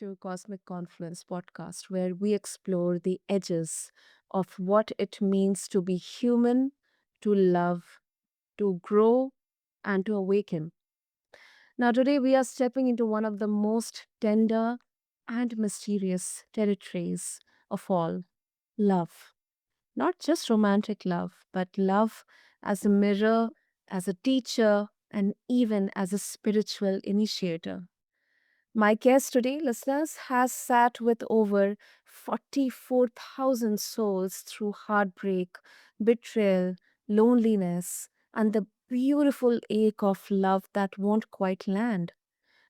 to Cosmic Confluence podcast, where we explore the edges of what it means to be human, to love, to grow, and to awaken. Now, today we are stepping into one of the most tender and mysterious territories of all love. Not just romantic love, but love as a mirror, as a teacher, and even as a spiritual initiator. My guest today, listeners, has sat with over 44,000 souls through heartbreak, betrayal, loneliness, and the beautiful ache of love that won't quite land.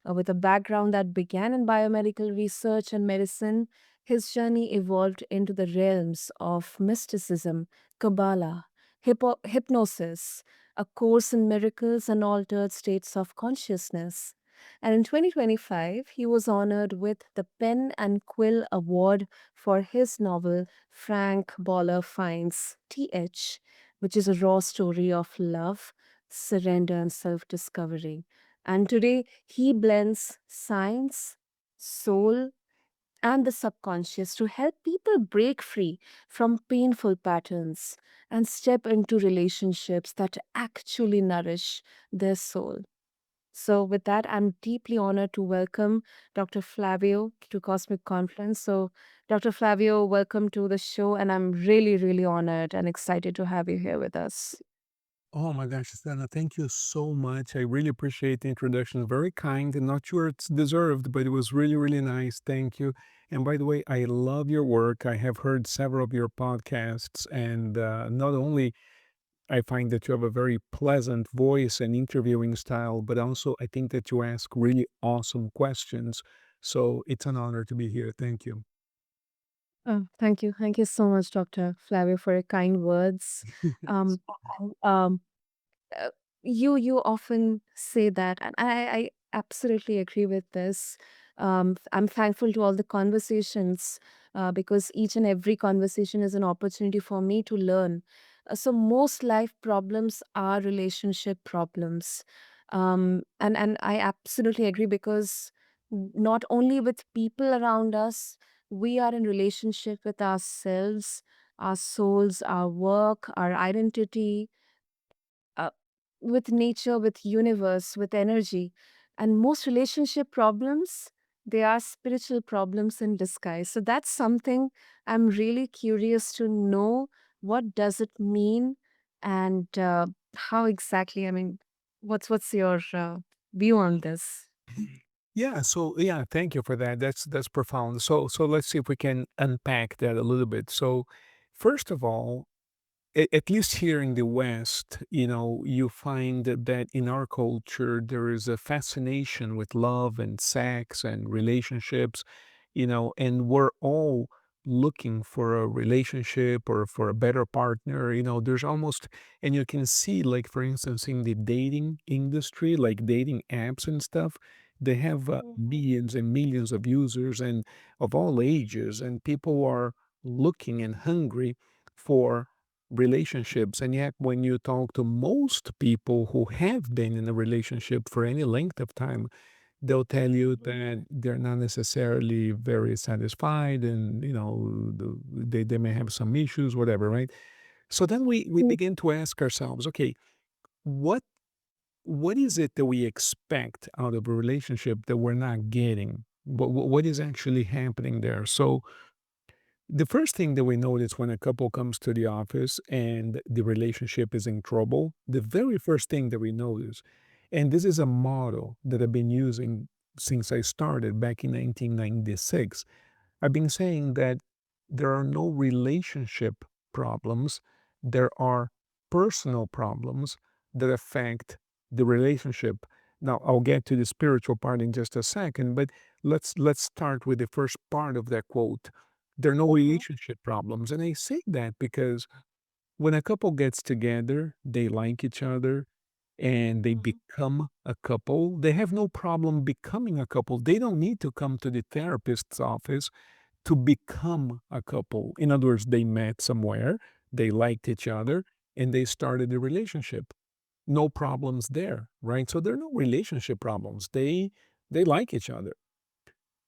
With a background that began in biomedical research and medicine, his journey evolved into the realms of mysticism, Kabbalah, hypnosis, a course in miracles and altered states of consciousness. And in 2025, he was honored with the Pen and Quill Award for his novel Frank Baller Finds TH, which is a raw story of love, surrender, and self discovery. And today, he blends science, soul, and the subconscious to help people break free from painful patterns and step into relationships that actually nourish their soul. So, with that, I'm deeply honored to welcome Dr. Flavio to Cosmic Conference. So, Dr. Flavio, welcome to the show, and I'm really, really honored and excited to have you here with us. Oh my gosh, Stella, thank you so much. I really appreciate the introduction. Very kind and not sure it's deserved, but it was really, really nice. Thank you. And by the way, I love your work. I have heard several of your podcasts, and not only I find that you have a very pleasant voice and interviewing style, but also I think that you ask really awesome questions. So it's an honor to be here. Thank you. Oh, thank you. Thank you so much, Dr. Flavio, for your kind words. Um, um, uh, you often say that, and I absolutely agree with this. I'm thankful to all the conversations because each and every conversation is an opportunity for me to learn. So most life problems are relationship problems, and I absolutely agree because not only with people around us, we are in relationship with ourselves, our souls, our work, our identity, uh, with nature, with universe, with energy. And most relationship problems, they are spiritual problems in disguise. So that's something I'm really curious to know. What does it mean, and how exactly? I mean, what's your view on this? Yeah, so yeah, thank you for that. That's profound. So let's see if we can unpack that a little bit. So first of all, at least here in the West, you find that in our culture there is a fascination with love and sex and relationships, and we're all looking for a relationship or for a better partner. There's almost, and you can see, like, for instance, in the dating industry, like dating apps and stuff, they have Mhm. millions and millions of users and of all ages, and people are looking and hungry for relationships. And yet, when you talk to most people who have been in a relationship for any length of time, they'll tell you that they're not necessarily very satisfied, and they may have some issues, whatever, right? So then we Mhm. begin to ask ourselves, okay, what what is it that we expect out of a relationship that we're not getting? What is actually happening there? So the first thing that we notice when a couple comes to the office and the relationship is in trouble, the very first thing that we notice, and this is a model that I've been using since I started back in 1996. I've been saying that there are no relationship problems, there are personal problems that affect the relationship. Now, I'll get to the spiritual part in just a second, but let's start with the first part of that quote. There are no Mhm. relationship problems. And I say that because when a couple gets together, they like each other and they Mhm. become a couple. They have no problem becoming a couple. They don't need to come to the therapist's office to become a couple. In other words, they met somewhere, they liked each other, and they started a relationship. No problems there, right? So there are no relationship problems. They like each other.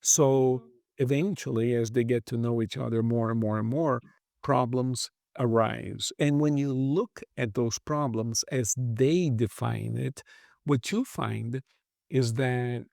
So eventually, as they get to know each other more and more and more, problems arise. And when you look at those problems as they define it, what you find is that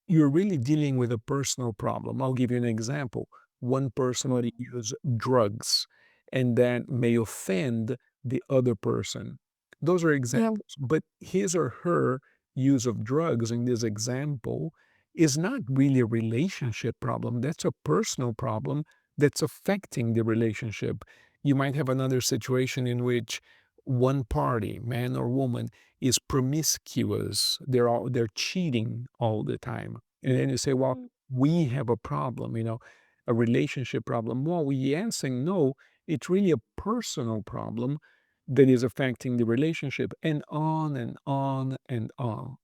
you're really dealing with a personal problem. I'll give you an example. One person Mhm. might use drugs, and that may offend the other person. Those are Yeah. examples. But his or her use of drugs in this example is not really a relationship problem. That's a personal problem that's affecting the relationship. You might have another situation in which one party, man or woman, is promiscuous. They're cheating all the time. And then you say, well, Mm. we have a problem, a relationship problem. Well, we answering no, it's really a personal problem that is affecting the relationship, and on and on and on.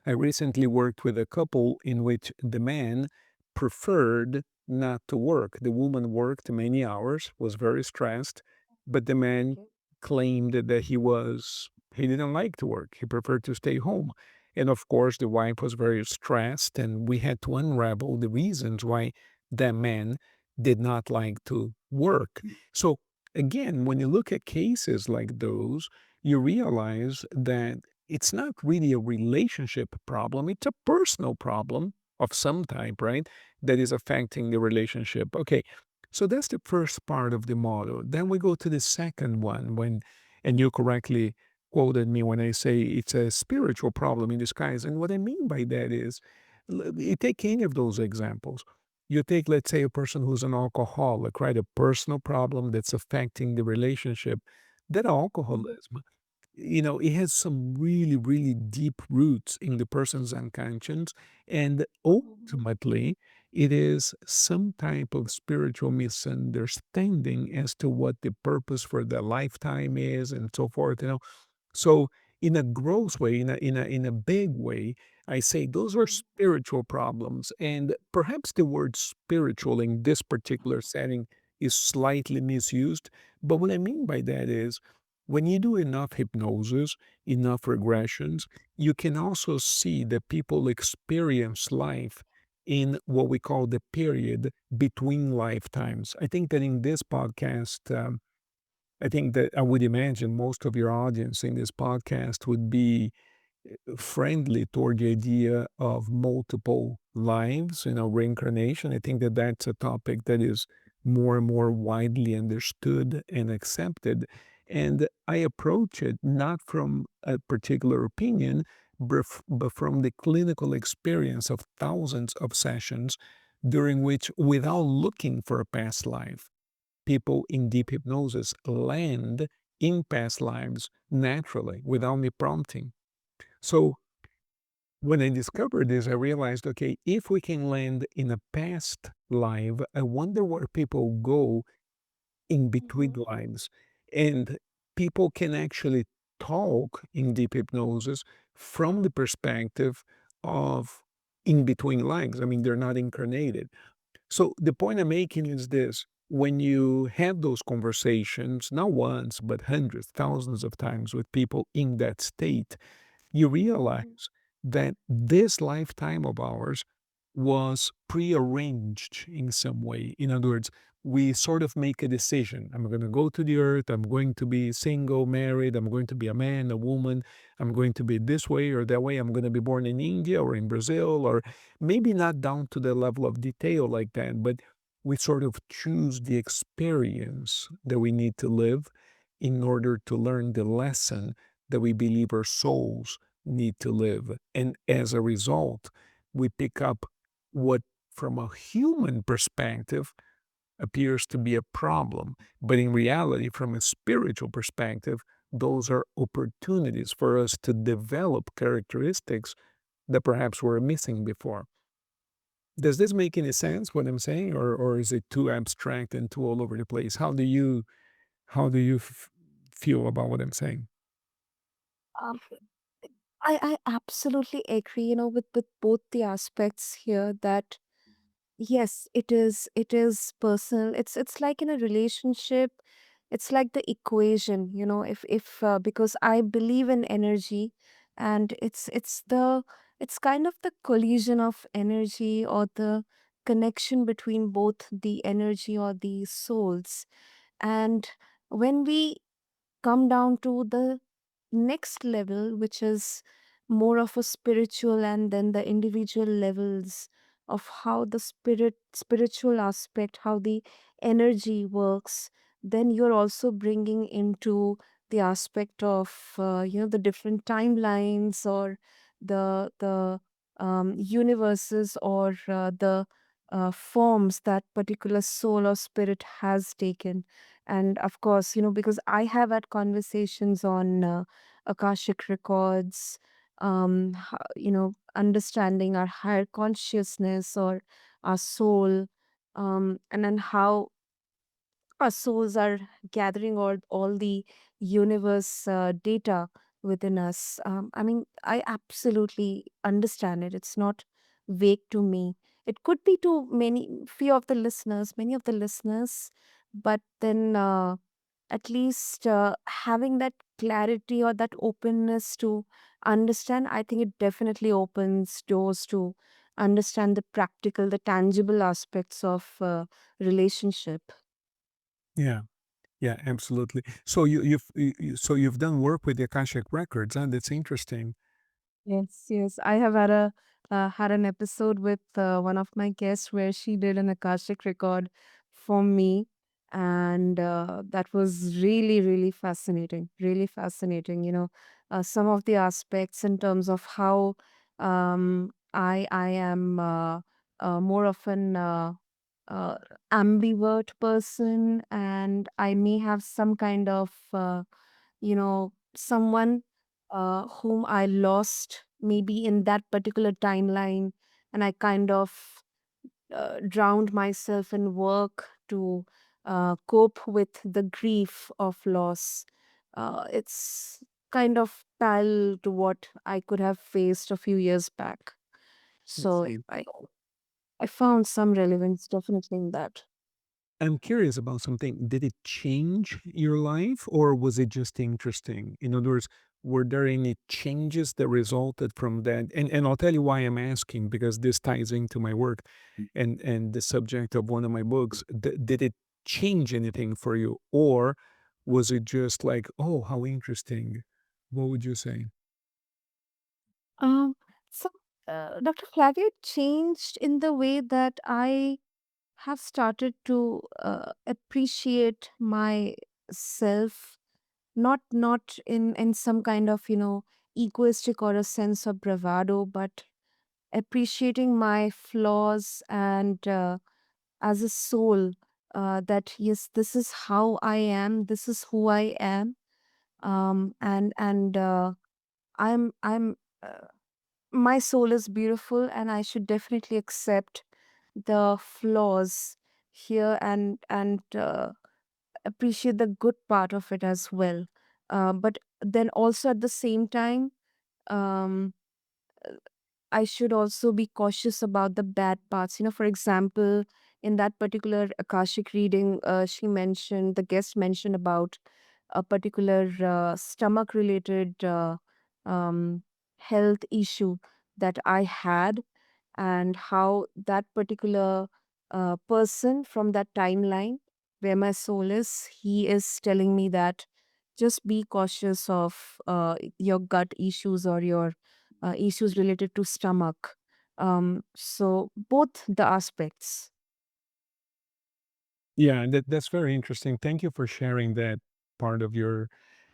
I recently worked with a couple in which the man preferred not to work. The woman worked many hours, was very stressed, but the man Okay. claimed that he didn't like to work. He preferred to stay home. And of course, the wife was very stressed, and we had to unravel the reasons why that man did not like to work. So, again, when you look at cases like those, you realize that it's not really a relationship problem. It's a personal problem of some type, right? That is affecting the relationship. Okay. So that's the first part of the model. Then we go to the second one and you correctly quoted me when I say it's a spiritual problem in disguise. And what I mean by that is, you take any of those examples. You take, let's say, a person who's an alcoholic, right? A personal problem that's affecting the relationship. That alcoholism, it has some really, really deep roots in the person's unconscious. And Mhm. ultimately, it is some type of spiritual misunderstanding as to what the purpose for the lifetime is and so forth. So in a gross way, in a big way, I say those are Mhm. spiritual problems. And perhaps the word spiritual in this particular setting is slightly misused. But what I mean by that is when you do enough hypnosis, enough regressions, you can also see that people experience life in what we call the period between lifetimes. I think that in this podcast, I think that I would imagine most of your audience in this podcast would be friendly toward the idea of multiple lives, reincarnation. I think that that's a topic that is more and more widely understood and accepted. And I approach it not from a particular opinion, but from the clinical experience of thousands of sessions during which, without looking for a past life, people in deep hypnosis land in past lives naturally without me prompting. So when I discovered this, I realized, okay, if we can land in a past life, I wonder where people go in between Mhm. lives. And people can actually talk in deep hypnosis from the perspective of in between lives. I mean, they're not incarnated. So the point I'm making is this: when you have those conversations, not once, but hundreds, thousands of times with people in that state, you Mhm. realize that this lifetime of ours was prearranged in some way. In other words, we sort of make a decision. I'm going to go to the earth. I'm going to be single, married. I'm going to be a man, a woman. I'm going to be this way or that way. I'm going to be born in India or in Brazil, or maybe not down to the level of detail like that, but we sort of choose the experience that we need to live in order to learn the lesson that we believe our souls need to live. And as a result, we pick up what, from a human perspective, appears to be a problem. But in reality, from a spiritual perspective, those are opportunities for us to develop characteristics that perhaps were missing before. Does this make any sense what I'm saying, or is it too abstract and too all over the place? How do you feel about what I'm saying? Um, I absolutely agree, with both the aspects here that yes, it is personal. It's like in a relationship, it's like the equation, if because I believe in energy, and it's the It's kind of the collision of energy or the connection between both the energy or the souls. And when we come down to the next level, which is more of a spiritual, and then the individual levels of how the spiritual aspect, how the energy works, then you're also bringing into the aspect of the different timelines, or the universes, or the forms that particular soul or spirit has taken. And of course, because I have had conversations on Akashic records, understanding our higher consciousness or our soul, and then how our souls are gathering all the universe data within us. I mean, I absolutely understand it. It's not vague to me. It could be to many of the listeners, but then at least having that clarity or that openness to understand, I think it definitely opens doors to understand the practical, the tangible aspects of relationship. Yeah. Yeah, absolutely. So so you've done work with the Akashic records, huh? That's interesting. Yes, yes. I have had an episode with one of my guests where she did an Akashic record for me, and that was really, really fascinating. Really fascinating. Some of the aspects in terms of how I am more of an uh, ambivert person, and I may have some kind of someone whom I lost maybe in that particular timeline, and I kind of drowned myself in work to cope with the grief of loss. It's kind of parallel to what I could have faced a few years back. I So see. I found some relevance definitely in that. I'm curious about something. Did it change your life or was it just interesting? In other words, were there any changes that resulted from that? And I'll tell you why I'm asking, because this ties into my work and the subject of one of my books. Did it change anything for you? Or was it just like, oh, how interesting? What would you say? Um, so, Dr. Flavio, changed in the way that I have started to appreciate myself, not in some kind of egoistic or a sense of bravado, but appreciating my flaws, and as a soul, that yes, this is how I am, this is who I am, and I'm my soul is beautiful, and I should definitely accept the flaws here, and appreciate the good part of it as well. But then also at the same time, um, I should also be cautious about the bad parts. For example, in that particular Akashic reading, the guest mentioned about a particular stomach related um, health issue that I had, and how that particular person from that timeline where my soul is, he is telling me that just be cautious of your gut issues, or your issues related to stomach. So both the aspects. Yeah, and that's very interesting. Thank you for sharing that part of your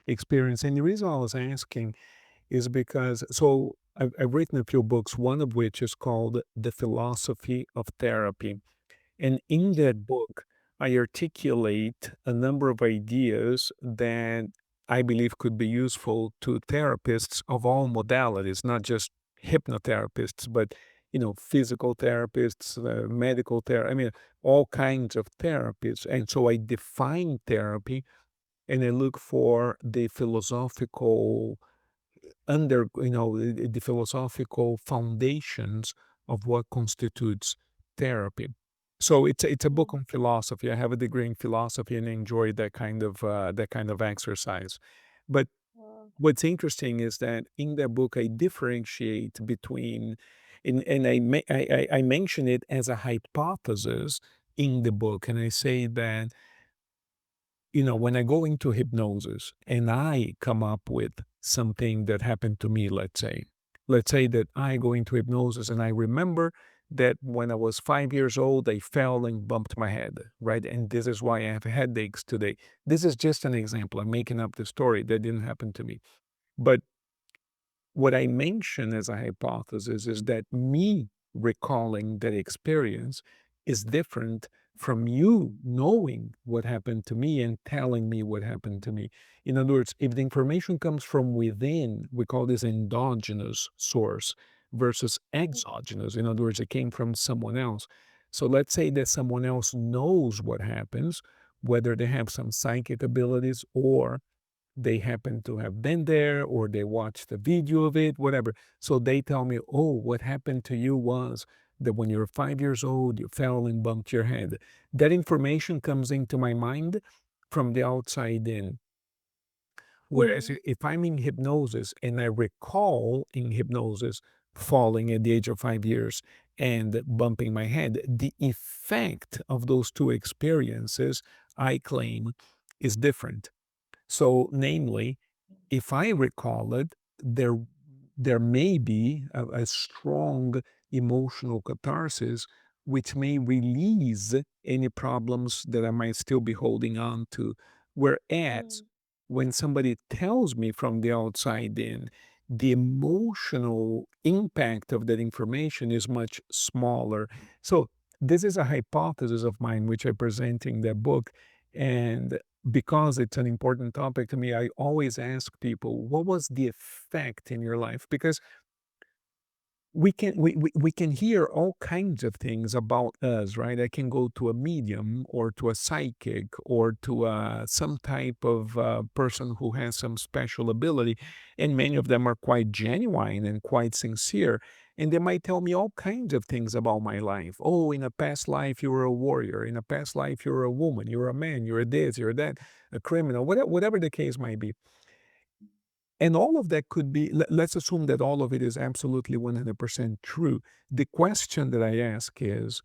experience. And the reason I was asking is because I've written a few books, one of which is called The Philosophy of Therapy. And in that book, I articulate a number of ideas that I believe could be useful to therapists of all modalities, not just hypnotherapists, but physical therapists, medical therapy. I mean, all kinds of therapies. And so I define therapy and I look for the philosophical the philosophical foundations of what constitutes therapy. So it's a book on philosophy. I have a degree in philosophy and I enjoy that kind of exercise. But Wow. what's interesting is that in that book, I differentiate between, and I mention it as a hypothesis in the book, and I say that, when I go into hypnosis and I come up with something that happened to me, let's say that I go into hypnosis and I remember that when I was 5 years old, I fell and bumped my head, right? And this is why I have headaches today. This is just an example. I'm making up the story that didn't happen to me. But what I mention as a hypothesis is that me recalling that experience is different from you knowing what happened to me and telling me what happened to me. In other words, if the information comes from within, we call this endogenous source versus exogenous. In other words, it came from someone else. So let's say that someone else knows what happens, whether they have some psychic abilities or they happen to have been there or they watched a video of it, whatever. So they tell me, oh, what happened to you was that when you were 5 years old, you fell and bumped your head. That information comes into my mind from the outside in. Whereas if I'm in hypnosis and I recall in hypnosis falling at the age of 5 years and bumping my head, the effect of those two experiences, I claim, is different. So, namely, if I recall it, there may be a strong emotional catharsis which may release any problems that I might still be holding on to. Whereas when somebody tells me from the outside in, the emotional impact of that information is much smaller. So this is a hypothesis of mine which I present in that book. And because it's an important topic to me, I always ask people, what was the effect in your life? Because we can hear all kinds of things about us, right? I can go to a medium or to a psychic or to some type of person who has some special ability, and many of them are quite genuine and quite sincere. And they might tell me all kinds of things about my life. Oh, in a past life, you were a warrior. In a past life, you were a woman. You're a man. You're a this. You're that. A criminal. Whatever the case might be. And all of that could be, let's assume that all of it is absolutely 100% true. The question that I ask is,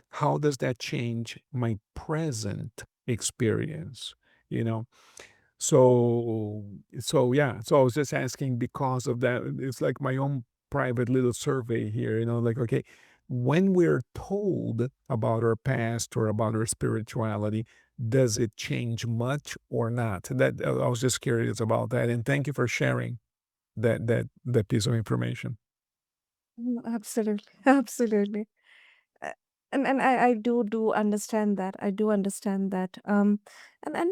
how does that change my present experience? You know, so yeah. So I was just asking because of that. It's like my own private little survey here. Like, okay, when we're told about our past or about our spirituality, does it change much or not? That I was just curious about that, and thank you for sharing that piece of information. Absolutely, absolutely. Uh, and I do understand that. I do understand that. And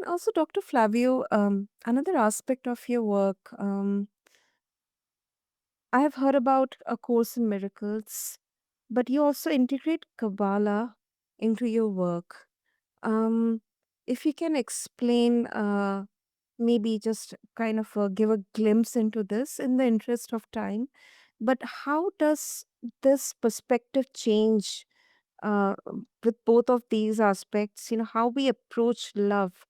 also, Dr. Flavio, another aspect of your work, I have heard about A Course in Miracles, but you also integrate Kabbalah into your work. Um, if you can explain, maybe just kind of give a glimpse into this in the interest of time. But how does this perspective change with both of these aspects? How we approach love,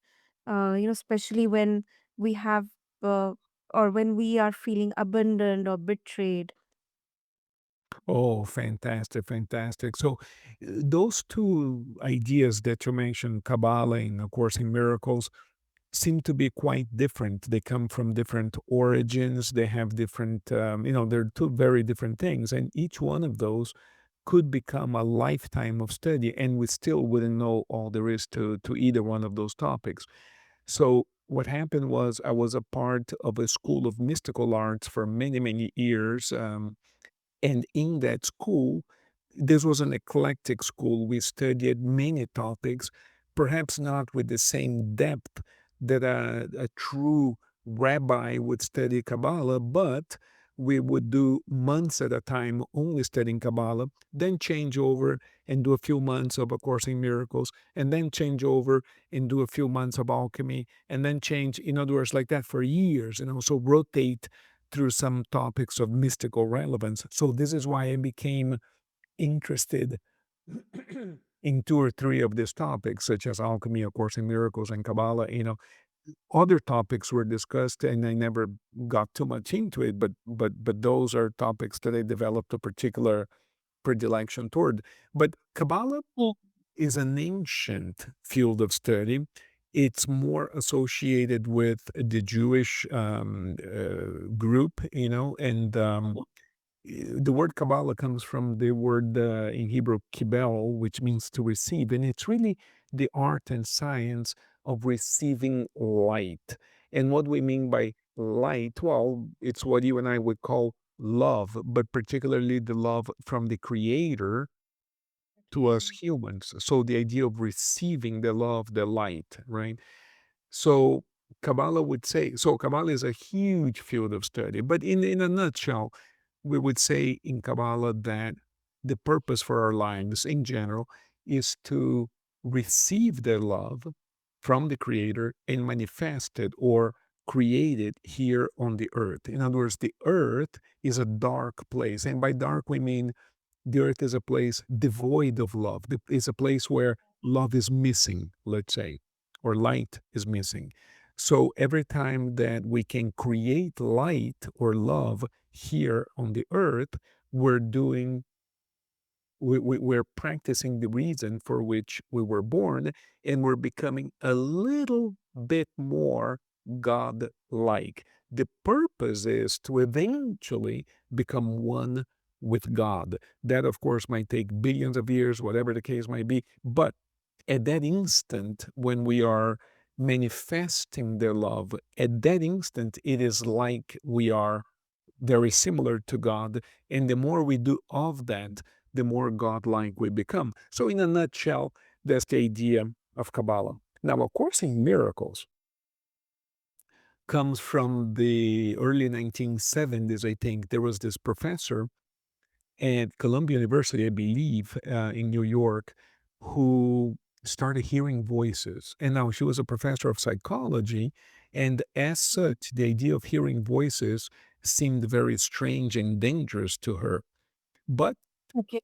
especially when we have uh, or when we are feeling abandoned or betrayed. Oh, fantastic, fantastic. So, those two ideas that you mentioned, Kabbalah and of course in miracles, seem to be quite different. They come from different origins. They have different, they're two very different things. And each one of those could become a lifetime of study, and we still wouldn't know all there is to either one of those topics. So, what happened was I was a part of a school of mystical arts for many, many years. And in that school, this was an eclectic school. We studied many topics, perhaps not with the same depth that a true rabbi would study Kabbalah, but we would do months at a time only studying Kabbalah, then change over and do a few months of A Course in Miracles, and then change over and do a few months of alchemy, and then change, in other words, like that for years, and also rotate through some topics of mystical relevance. So this is why I became interested in two or three of these topics, such as alchemy, A Course in Miracles, and Kabbalah. Other topics were discussed, and I never got too much into it, but those are topics that I developed a particular predilection toward. But Kabbalah Mm. is an ancient field of study. It's more associated with the Jewish group, and the word Kabbalah comes from the word in Hebrew kibel, which means to receive, and it's really the art and science of receiving light. And what we mean by light, well, it's what you and I would call love, but particularly the love from the Creator to us humans. So the idea of receiving the love, the light, right? So Kabbalah would say, so Kabbalah is a huge field of study, but in a nutshell, we would say in Kabbalah that the purpose for our lives in general is to receive the love from the Creator and manifest it or create it here on the earth. In other words, the earth is a dark place. And by dark, we mean the earth is a place devoid of love. It's a place where love is missing, let's say, or light is missing. So every time that we can create light or love here on the earth, we're doing we're practicing the reason for which we were born, and we're becoming a little bit more God-like. The purpose is to eventually become one with God. That, of course, might take billions of years, whatever the case might be. But at that instant, when we are manifesting their love, at that instant, it is like we are very similar to God. And the more we do of that, the more godlike we become. So, in a nutshell, that's the idea of Kabbalah. Now, of course, in miracles comes from the early 1970s, I think. There was this professor at Columbia University, I believe, in New York, who started hearing voices. And now she was a professor of psychology. And as such, the idea of hearing voices seemed very strange and dangerous to her. But Okay.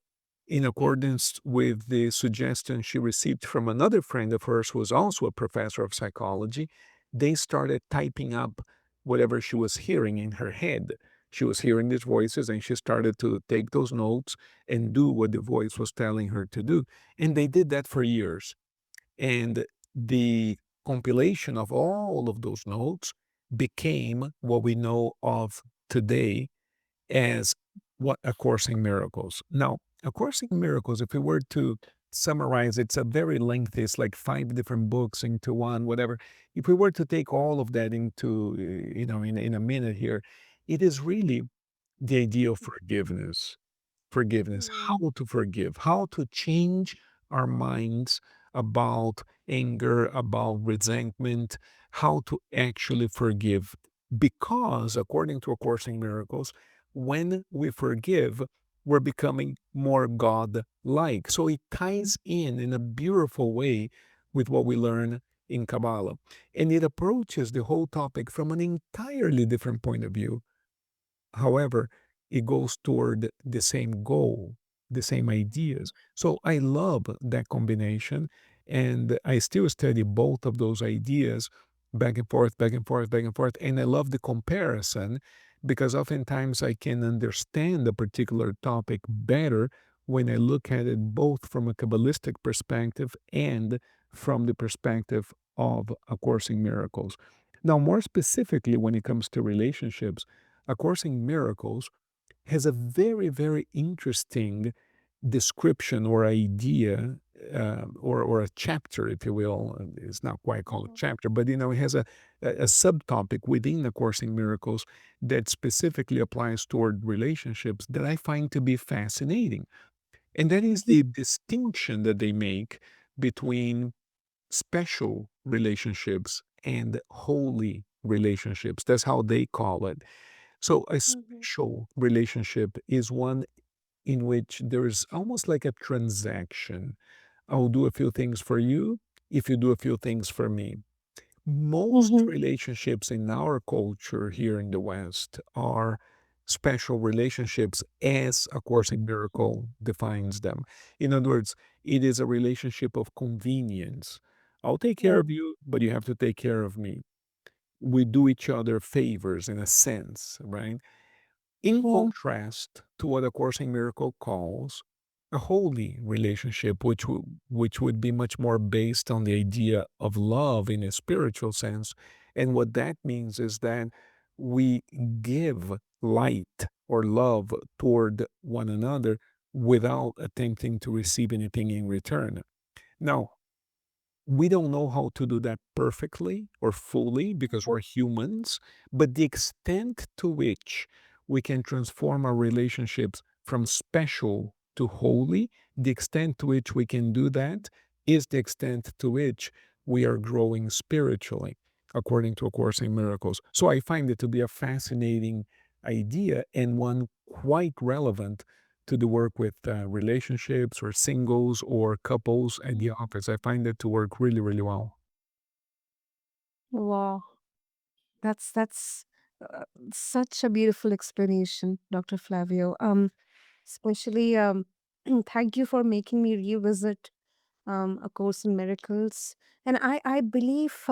in accordance with the suggestion she received from another friend of hers who was also a professor of psychology, they started typing up whatever she was hearing in her head. She was hearing these voices and she started to take those notes and do what the voice was telling her to do. And they did that for years. And the compilation of all of those notes became what we know of today as what A Course in Miracles. Now, A Course in Miracles, if we were to summarize, it's a very lengthy, it's like 5 different books into one, whatever. If we were to take all of that into, in a minute here, it is really the idea of forgiveness, Mm. how to forgive, how to change our minds about anger, about resentment, how to actually forgive. Because, according to A Course in Miracles, when we forgive, we're becoming more God like. So it ties in a beautiful way with what we learn in Kabbalah. And it approaches the whole topic from an entirely different point of view. However, it goes toward the same goal, the same ideas. So I love that combination. And I still study both of those ideas back and forth, back and forth, back and forth. And I love the comparison because oftentimes I can understand a particular topic better when I look at it both from a Kabbalistic perspective and from the perspective of A Course in Miracles. Now, more specifically, when it comes to relationships, A Course in Miracles has a very, very interesting description or idea, or a chapter, if you will. It's not quite called a Mhm. chapter, but it has a subtopic within the Course in Miracles that specifically applies toward relationships that I find to be fascinating. And that is the distinction that they make between special relationships and holy relationships. That's how they call it. So a Mhm. special relationship is one in which there is almost like a transaction. I'll do a few things for you if you do a few things for me. Most Mhm. relationships in our culture here in the West are special relationships as A Course in Miracle defines them. In other words, it is a relationship of convenience. I'll take care Yeah. of you, but you have to take care of me. we do each other favors in a sense, right? In Yeah. contrast to what A Course in Miracle calls a holy relationship, which would be much more based on the idea of love in a spiritual sense. And what that means is that we give light or love toward one another without attempting to receive anything in return. Now, we don't know how to do that perfectly or fully because we're humans, but the extent to which we can transform our relationships from special to holy, the extent to which we can do that is the extent to which we are growing spiritually, according to A Course in Miracles. So I find it to be a fascinating idea and one quite relevant to the work with relationships or singles or couples at the office. I find it to work really, really well. Wow. That's such a beautiful explanation, Dr. Flavio. Especially thank you for making me revisit A Course in Miracles. And I believe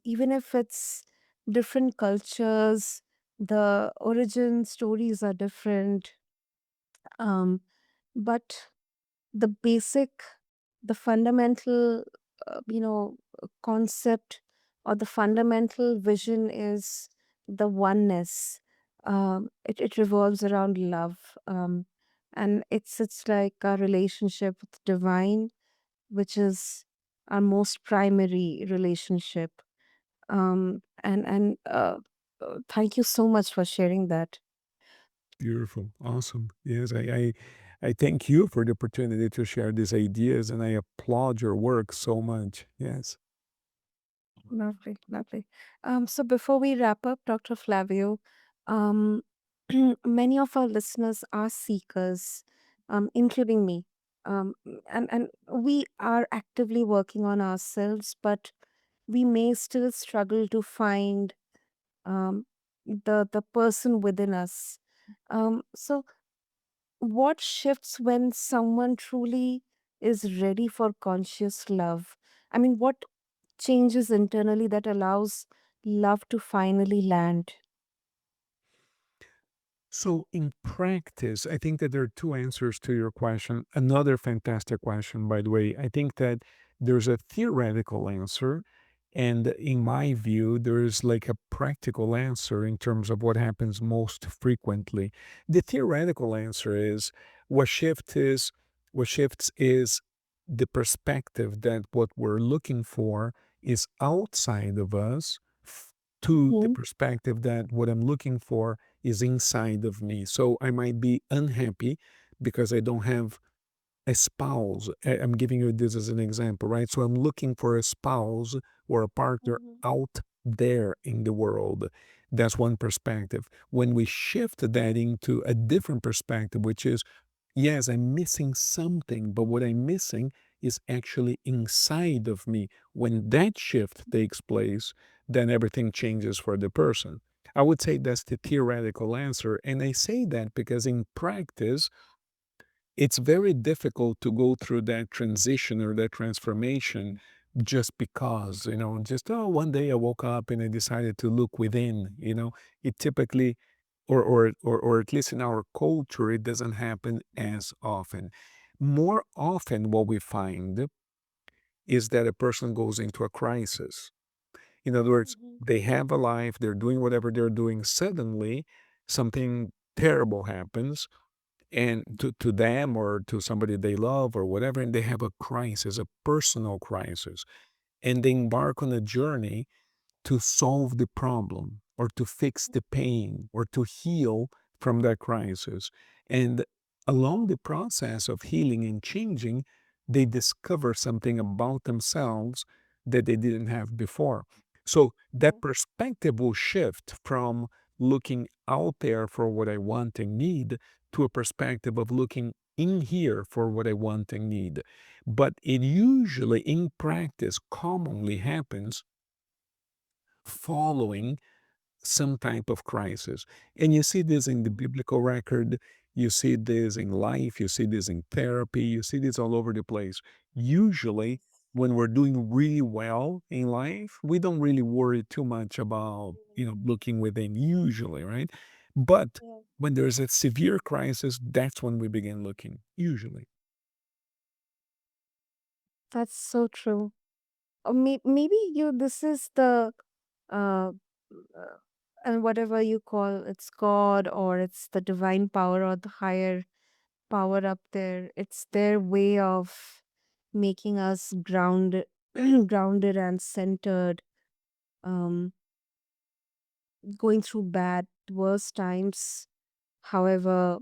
even if it's different cultures, the origin stories are different. Um, but the basic, the fundamental, concept or the fundamental vision is the oneness. It revolves around love. And it's like a relationship with divine, which is our most primary relationship. And thank you so much for sharing that. Beautiful. Awesome. Yes, I thank you for the opportunity to share these ideas and I applaud your work so much. Yes. Lovely, lovely. So before we wrap up, Dr. Flavio, um, many of our listeners are seekers, including me. And we are actively working on ourselves, but we may still struggle to find the person within us. So what shifts when someone truly is ready for conscious love? I mean, what changes internally that allows love to finally land? So, in practice, I think that there are two answers to your question. Another fantastic question, by the way. I think that there's a theoretical answer, and in my view, there's like a practical answer in terms of what happens most frequently. The theoretical answer is what shift is what shifts is the perspective that what we're looking for is outside of us to the Mhm, perspective that what I'm looking for is inside of me. So I might be unhappy because I don't have a spouse. I'm giving you this as an example, right? So I'm looking for a spouse or a partner mhm, out there in the world. That's one perspective. When we shift that into a different perspective, which is, yes, I'm missing something, but what I'm missing is actually inside of me. When that shift takes place, then everything changes for the person. I would say that's the theoretical answer. And I say that because in practice, it's very difficult to go through that transition or that transformation just because, just, oh, one day I woke up and I decided to look within, it typically, or at least in our culture, it doesn't happen as often. More often, what we find is that a person goes into a crisis. In other words, mhm, they have a life, they're doing whatever they're doing. Suddenly, something terrible happens and to them or to somebody they love or whatever, and they have a crisis, a personal crisis, and they embark on a journey to solve the problem or to fix the pain or to heal from that crisis. And along the process of healing and changing, they discover something about themselves that they didn't have before. So that perspective will shift from looking out there for what I want and need to a perspective of looking in here for what I want and need. But it usually, in practice, commonly happens following some type of crisis. And you see this in the biblical record, you see this in life, you see this in therapy, you see this all over the place. Usually, when we're doing really well in life, we don't really worry too much about, looking within usually, right? But Yeah. when there's a severe crisis, that's when we begin looking, usually. That's so true. Or maybe this is the, uh, uh, and whatever you call it's God or it's the divine power or the higher power up there. It's their way of making us grounded, grounded and centered. Um, Going through bad, worst times, however,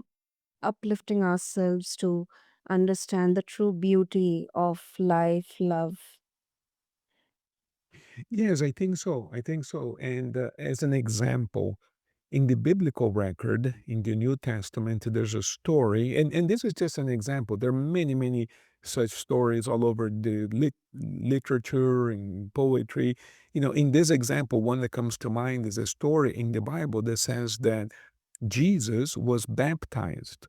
uplifting ourselves to understand the true beauty of life, love. Yes, I think so. I think so. And as an example, in the biblical record, in the New Testament, there's a story, and this is just an example. There are many, many such stories all over the literature and poetry. In this example, one that comes to mind is a story in the Bible that says that Jesus was baptized.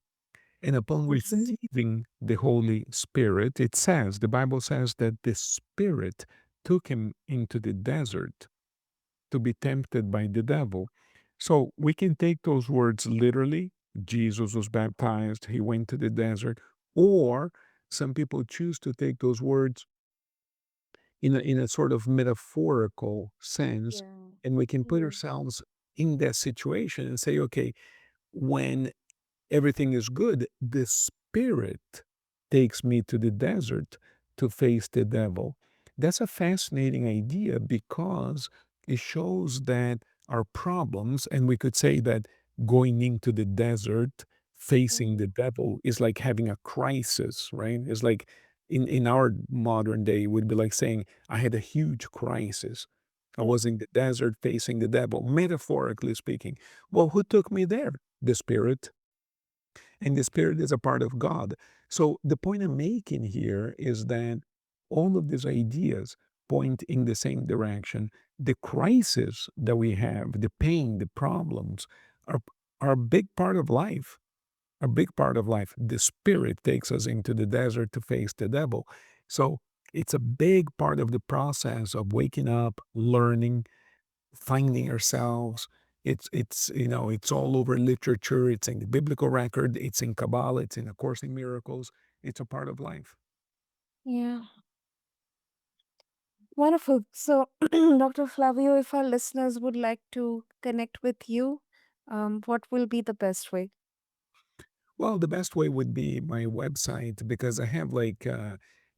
And upon Mhm. receiving the Holy Spirit, the Bible says that the Spirit took him into the desert to be tempted by the devil. So we can take those words literally. Jesus was baptized, he went to the desert, or some people choose to take those words in a sort of metaphorical sense, Yeah. and we can put Mm. ourselves in that situation and say, okay, when everything is good, the Spirit takes me to the desert to face the devil. That's a fascinating idea because it shows that our problems, and we could say that going into the desert, facing Mhm. the devil, is like having a crisis, right? It's like in our modern day, would be like saying, I had a huge crisis. I was in the desert facing the devil, metaphorically speaking. Well, who took me there? The Spirit, and the Spirit is a part of God. So the point I'm making here is that all of these ideas point in the same direction. The crisis that we have, the pain, the problems are, are a big part of life. A big part of life. The Spirit takes us into the desert to face the devil. So it's a big part of the process of waking up, learning, finding ourselves. It's all over literature. It's in the biblical record. It's in Kabbalah. It's in A Course in Miracles. It's a part of life. Yeah. Wonderful. So, Dr. Flavio, if our listeners would like to connect with you, what will be the best way? Well, the best way would be my website because I have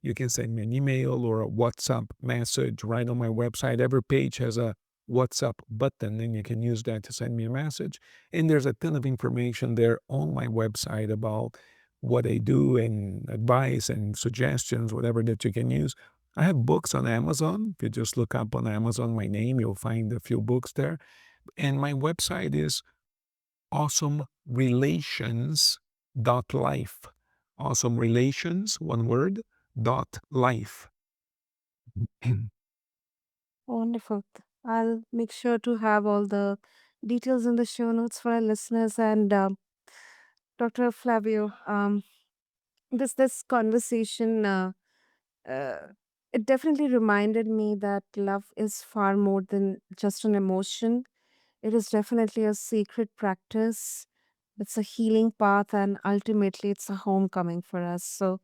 you can send me an email or a WhatsApp message right on my website. Every page has a WhatsApp button, and you can use that to send me a message. And there's a ton of information there on my website about what I do and advice and suggestions, whatever that you can use. I have books on Amazon. If you just look up on Amazon my name, you'll find a few books there. And my website is awesome relations dot life. Awesome relations, one word, dot life. Wonderful. I'll make sure to have all the details in the show notes for our listeners. And Dr. Flavio, this conversation, uh, it definitely reminded me that love is far more than just an emotion. It is definitely a sacred practice. It's a healing path, and ultimately, it's a homecoming for us. So,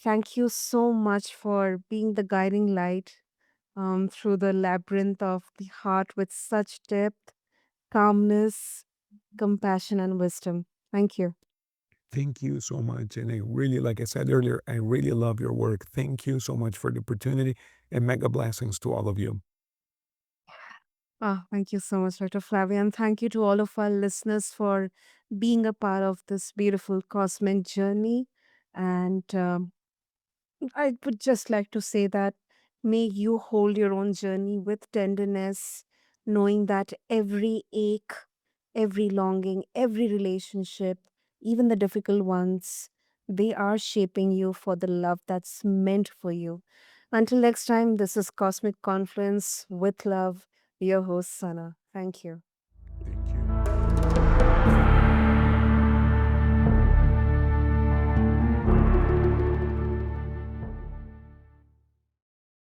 thank you so much for being the guiding light through the labyrinth of the heart with such depth, calmness, compassion, and wisdom. Thank you. Thank you so much. And I really, like I said earlier, I really love your work. Thank you so much for the opportunity and mega blessings to all of you. Thank you so much, Dr. Flavia. And thank you to all of our listeners for being a part of this beautiful cosmic journey. And I would just like to say that may you hold your own journey with tenderness, knowing that every ache, every longing, every relationship, even the difficult ones, they are shaping you for the love that's meant for you. Until next time, this is Cosmic Confluence with Love, your host, Sana. Thank you.